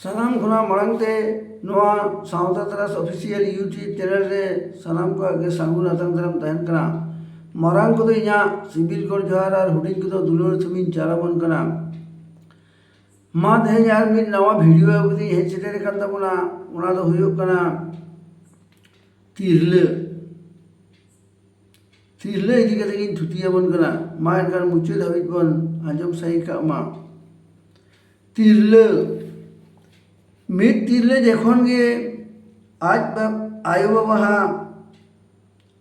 सानाम खुना मरंगते नोआ सावता तरास ऑफिशियल यूट्यूब चैनल रे सानाम को आगे सांगुन अतंग तरम तहन कना मरंग को इना सिबिल गोर जोहार और हुडिंग को दुलोर थमिन चालाबन कना मा दे यार मिन नवा वीडियो अगदी हे चिटेरे कंदा बुना उना दो हुयो कना तिरले तिरले इदी कते किन थुतिया बन कना मा एनकार मुचे धाबित बन आजम सही का मा तिरले मिट तिरले जखन गे आज आयो बाबा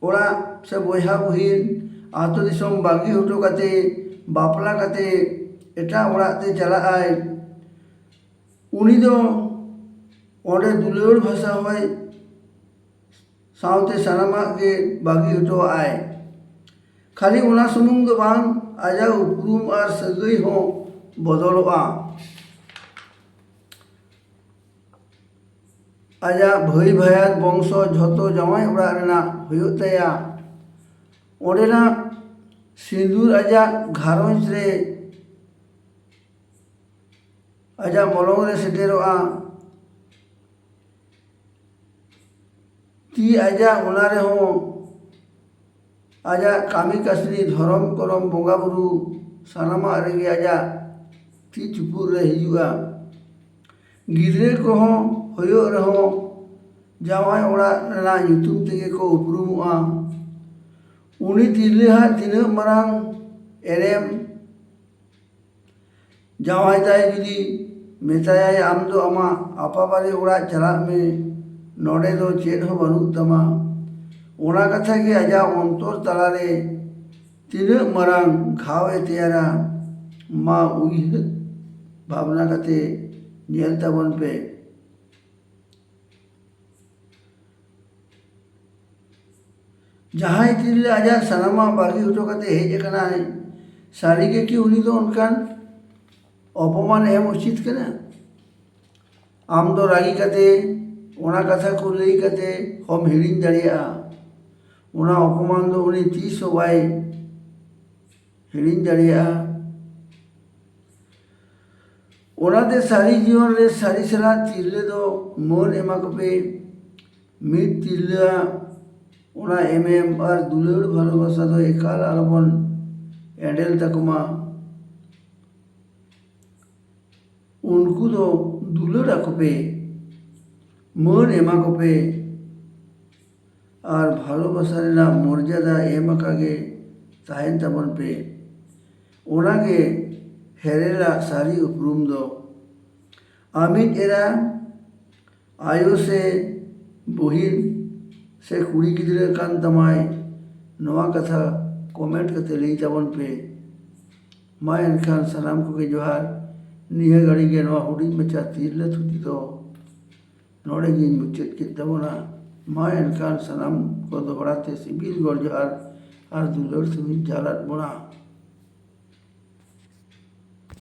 ओड़ा से बहा बहिन आतो दिसम बागी हटो काते बापला काते एटा ओड़ाते चला आय उनी दो ओडे दुलोड़ भाषा होय सावते सानामा के बागी हटो आय खाली उना सुमुंग दो बांग आजा उपरूम और सगई हो बदलोआ आजा भाई भायार वंश झतो जमाई उड़ा रेना हुयो तया ओडेना सिंदूर आजा घारोंज रे आजा मलंग रे सेटेरोआ ती आजा उनारे हो आजा कामी कासनी धरम करम बोंगा बुरु सानामा रेगे आजा ती चुपुर रे हिजुआ गिदरे को हो होयो रहो जावाई ओड़ा रेना यूट्यूब तेगे को उपरुमुआ उनी तिरले हा तिना मरांग एरेम जावाई ताई जुदी मेतायाय आम दो अमा आपा बारे ओड़ा चला में नोडे दो चेड हो बनु तमा ओना कथा के आजा अंतर तलारे तिना मरांग घावे तेरा मा उई भावना कते नियलता बन पे जहाँ तिरले आजा सानामा बागी हटो काते हेज कना है सारी के कि उनी तो उनकान अपमान एम उचित कना आम दो रागी काते ओना कथा को लई काते हम हिड़िन दाड़िया ओना अपमान दो उनी 30 बाय हिड़िन दाड़िया ओनाते सारी जीवन रे सारी सला तिरले दो मन एमा कपे मिट तिरले ओना एमएम और दुलोड़ भालोबासा दो एकाल आलबन एंडेल तकमा उनको दो दुलोड़ आकपे मन एमा कपे और भालोबासा रेना मर्यादा एम आकागे ताहेन ताबन पे ओनागे हेरेला सारी उपरूम दो आमिन एरा आयो से बहिन से कुड़ी गिदरे कान तमाय नवा कथा कमेंट कते लई ताबन पे मा एनखान सानाम को के जोहार निया गाड़ी के नवा हुडी मचा तिरले थुती दो नोड़े गिन मुचेत के तबना मा एनखान सानाम को दोहराते सिबिल गोर जोहार और दुलोड़ सुमिन जालत बना।